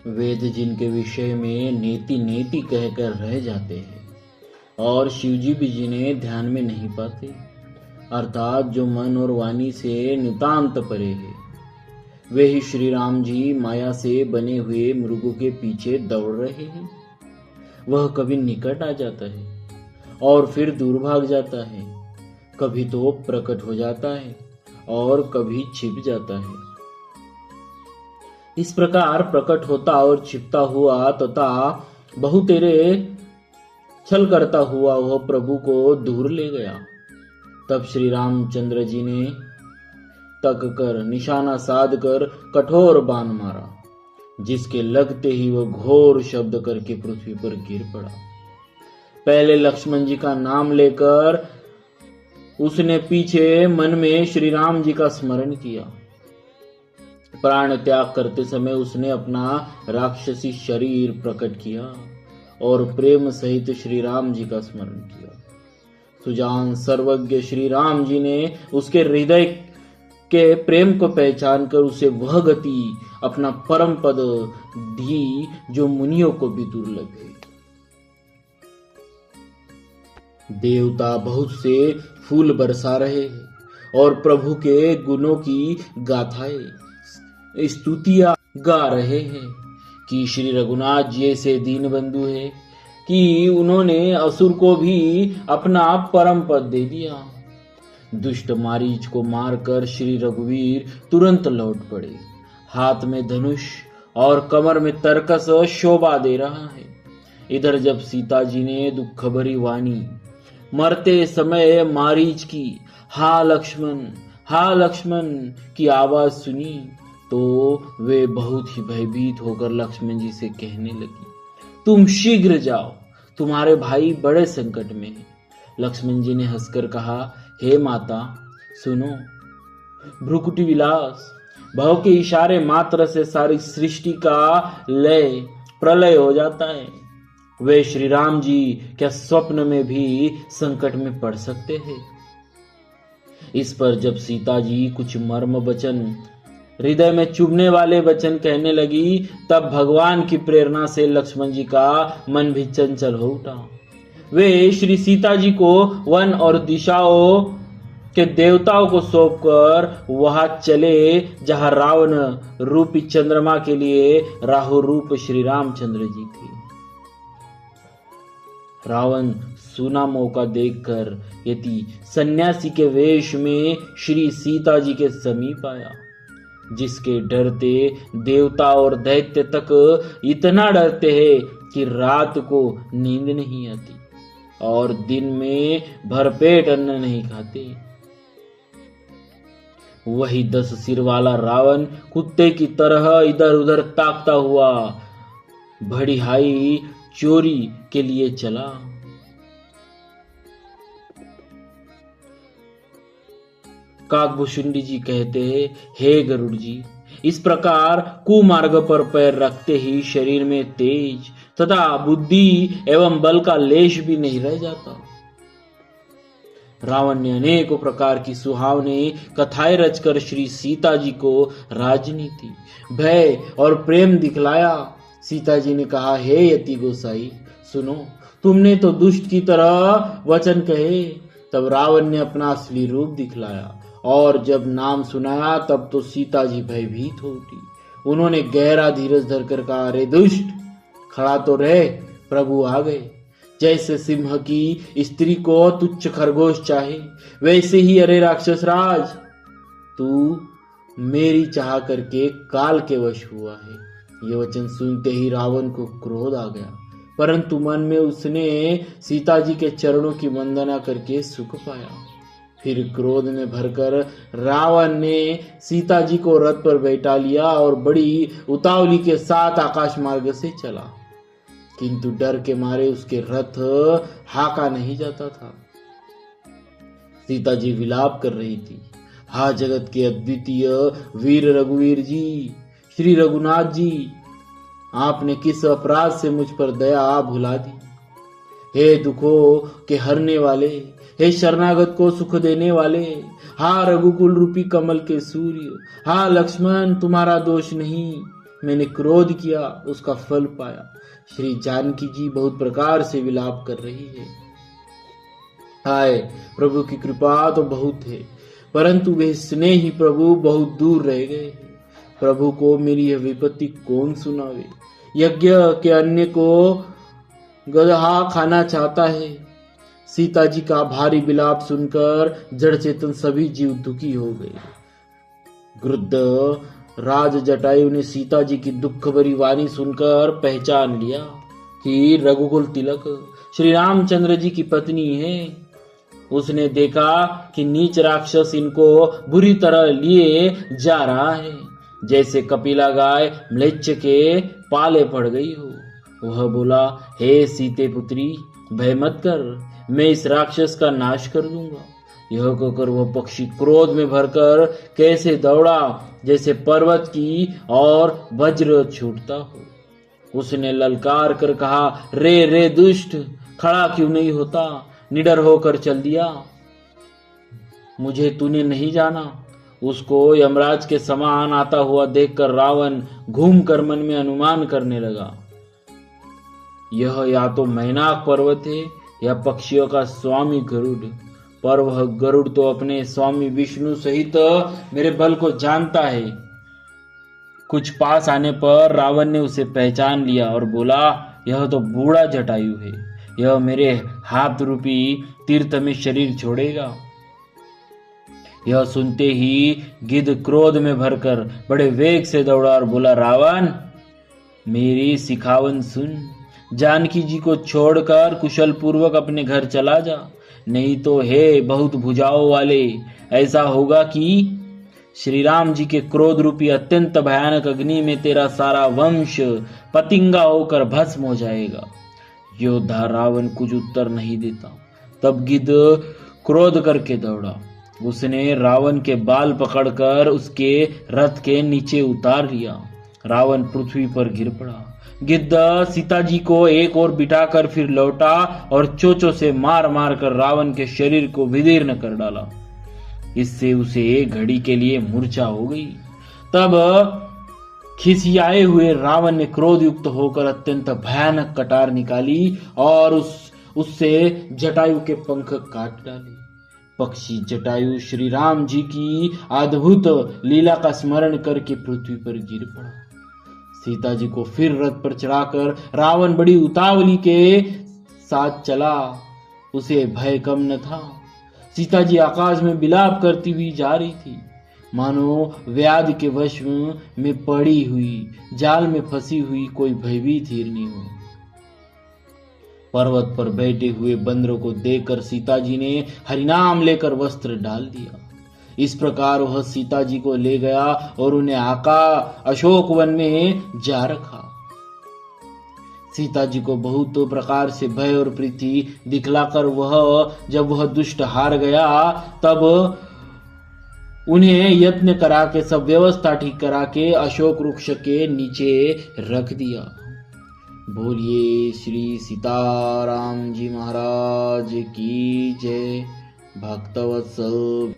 वेद जिनके विषय में नेति नेति कहकर रह जाते हैं और शिवजी भी जिन्हें ध्यान में नहीं पाते, अर्थात जो मन और वाणी से नितांत परे है, वे ही श्री राम जी माया से बने हुए मृगों के पीछे दौड़ रहे हैं। वह कभी निकट आ जाता है और फिर दूर भाग जाता है, कभी तो प्रकट हो जाता है और कभी छिप जाता है। इस प्रकार प्रकट होता और छिपता हुआ तथा बहुतेरे छल करता हुआ वह प्रभु को दूर ले गया। तब श्री रामचंद्र जी ने तक कर निशाना साध कर कठोर बाण मारा, जिसके लगते ही वह घोर शब्द करके पृथ्वी पर गिर पड़ा। पहले लक्ष्मण जी का नाम लेकर उसने पीछे मन में श्री राम जी का स्मरण किया। प्राण त्याग करते समय उसने अपना राक्षसी शरीर प्रकट किया और प्रेम सहित श्री राम जी का स्मरण किया। सुजान सर्वज्ञ श्री राम जी ने उसके हृदय के प्रेम को पहचान कर उसे वह गति अपना परम पद दी जो मुनियों को भी दुर्लभ है। देवता बहुत से फूल बरसा रहे हैं और प्रभु के गुणों की गाथाएं स्तुतियां गा रहे हैं कि श्री रघुनाथ जी ऐसे दीन बंधु है कि उन्होंने असुर को भी अपना परम पद दे दिया। दुष्ट मारीच को मारकर श्री रघुवीर तुरंत लौट पड़े, हाथ में धनुष और कमर में तरकस शोभा दे रहा है। इधर जब सीता जी ने दुख भरी वाणी मरते समय मारीच की हा लक्ष्मण की आवाज सुनी तो वे बहुत ही भयभीत होकर लक्ष्मण जी से कहने लगी, तुम शीघ्र जाओ, तुम्हारे भाई बड़े संकट में हैं। लक्ष्मण जी ने हंसकर कहा, हे माता सुनो, भ्रुकुटी विलास भाव के इशारे मात्र से सारी सृष्टि का लय प्रलय हो जाता है। वे श्री राम जी क्या स्वप्न में भी संकट में पड़ सकते हैं? इस पर जब सीता जी कुछ मर्म वचन हृदय में चुभने वाले वचन कहने लगी, तब भगवान की प्रेरणा से लक्ष्मण जी का मन भी चंचल हो उठा। वे श्री सीता जी को वन और दिशाओं के देवताओं को सौंपकर वहां चले जहां रावण रूपी चंद्रमा के लिए राहु रूप श्री रामचंद्र जी थे। रावण सूना मौका देखकर यति सन्यासी के वेश में श्री सीता जी के समीप आया, जिसके डरते देवता और दैत्य तक इतना डरते हैं कि रात को नींद नहीं आती और दिन में भरपेट अन्न नहीं खाते। वही 10 सिर वाला रावण कुत्ते की तरह इधर उधर ताकता हुआ भड़िहाई चोरी के लिए चला। काकभूषुंडी जी कहते हैं, हे गरुड़ जी, इस प्रकार कुमार्ग पर पैर रखते ही शरीर में तेज तथा बुद्धि एवं बल का लेश भी नहीं रह जाता। रावण ने अनेकों प्रकार की सुहावनी कथाएं रचकर श्री सीता जी को राजनीति, भय और प्रेम दिखलाया। सीता जी ने कहा, हे यति गोसाई सुनो, तुमने तो दुष्ट की तरह वचन कहे। तब रावण ने अपना असली रूप दिखलाया और जब नाम सुनाया तब तो सीता जी भयभीत हो उठी। उन्होंने गहरा धीरज धरकर कहा, अरे दुष्ट, खड़ा तो रहे, प्रभु आ गए। जैसे सिंह की स्त्री को तुच्छ खरगोश चाहे, वैसे ही अरे राक्षस राज, तू मेरी चाह करके काल के वश हुआ है। ये वचन सुनते ही रावण को क्रोध आ गया, परंतु मन में उसने सीता जी के चरणों की वंदना करके सुख पाया। फिर क्रोध में भरकर रावण ने सीता जी को रथ पर बैठा लिया और बड़ी उतावली के साथ आकाश मार्ग से चला, किंतु डर के मारे उसके रथ हाका नहीं जाता था। सीता जी विलाप कर रही थी, हा जगत के अद्वितीय वीर रघुवीर जी, श्री रघुनाथ जी, आपने किस अपराध से मुझ पर दया भुला दी? हे दुखों के हरने वाले, हे शरणागत को सुख देने वाले, हा रघुकुल रूपी कमल के सूर्य, हा लक्ष्मण, तुम्हारा दोष नहीं, मैंने क्रोध किया, उसका फल पाया। श्री जानकी जी बहुत प्रकार से विलाप कर रही है। हाय, प्रभु की कृपा तो बहुत है, परंतु वे स्नेही प्रभु बहुत दूर रह गए हैं। प्रभु को मेरी यह विपत्ति कौन सुनावे। यज्ञ के अन्य को गदहा खाना चाहता है। सीता जी का भारी विलाप सुनकर जड़ चेतन सभी जीव दुखी हो गए। गृद्ध राज जटायु ने सीता जी की दुख भरी वाणी सुनकर पहचान लिया कि रघुकुल तिलक श्री रामचंद्र जी की पत्नी है। उसने देखा कि नीच राक्षस इनको बुरी तरह लिए जा रहा है, जैसे कपिला गाय म्लेच्छ के पाले पड़ गई हो। वह बोला, हे सीते पुत्री, भय मत कर, मैं इस राक्षस का नाश कर दूंगा। यह कहकर वह पक्षी क्रोध में भरकर कैसे दौड़ा, जैसे पर्वत की और वज्र छूटता हो। उसने ललकार कर कहा, रे रे दुष्ट, खड़ा क्यों नहीं होता, निडर होकर चल दिया। मुझे तूने नहीं जाना। उसको यमराज के समान आता हुआ देखकर रावण घूम कर मन में अनुमान करने लगा, यह या तो मैनाक पर्वत है या पक्षियों का स्वामी गरुड़। पर वह गरुड़ तो अपने स्वामी विष्णु सहित मेरे बल को जानता है। कुछ पास आने पर रावण ने उसे पहचान लिया और बोला, यह तो बूढ़ा जटायु है, यह मेरे हाथ रूपी तीर्थ में शरीर छोड़ेगा। यह सुनते ही गिद्ध क्रोध में भरकर बड़े वेग से दौड़ा और बोला, रावण, मेरी सिखावन सुन, जानकी जी को छोड़कर कुशल पूर्वक अपने घर चला जा, नहीं तो हे बहुत भुजाओं वाले, ऐसा होगा कि श्री राम जी के क्रोध रूपी अत्यंत भयानक अग्नि में तेरा सारा वंश पतिंगा होकर भस्म हो जाएगा। योद्धा रावण कुछ उत्तर नहीं देता। तब गिद्ध क्रोध करके दौड़ा। उसने रावण के बाल पकड़कर उसके रथ के नीचे उतार लिया। रावण पृथ्वी पर गिर पड़ा। गिद्ध सीता जी को एक ओर बिठाकर फिर लौटा और चोंचों से मार मार कर रावण के शरीर को विदीर्ण कर डाला। इससे उसे एक घड़ी के लिए मूर्छा हो गई। तब खिसियाए हुए रावण ने क्रोध युक्त होकर अत्यंत भयानक कटार निकाली और उससे जटायु के पंख काट डाले। पक्षी जटायु श्री राम जी की अद्भुत लीला का स्मरण करके पृथ्वी पर गिर पड़ा। सीता जी को फिर रथ पर चढ़ाकर रावण बड़ी उतावली के साथ चला। उसे भय कम न था। सीता जी आकाश में विलाप करती हुई जा रही थी, मानो व्याधि के वश में पड़ी हुई, जाल में फंसी हुई कोई भयभीत हिरनी हो। पर्वत पर बैठे हुए बंदरों को देखकर सीता जी ने हरिनाम लेकर वस्त्र डाल दिया। इस प्रकार वह सीता जी को ले गया और उन्हें अशोक वन में जा रखा। सीता जी को बहुत प्रकार से भय और प्रीति दिखलाकर जब वह दुष्ट हार गया, तब उन्हें यत्न करा के सब व्यवस्था ठीक करा के अशोक वृक्ष के नीचे रख दिया। बोलिए श्री सीताराम जी महाराज की जय। भक्तवत्सल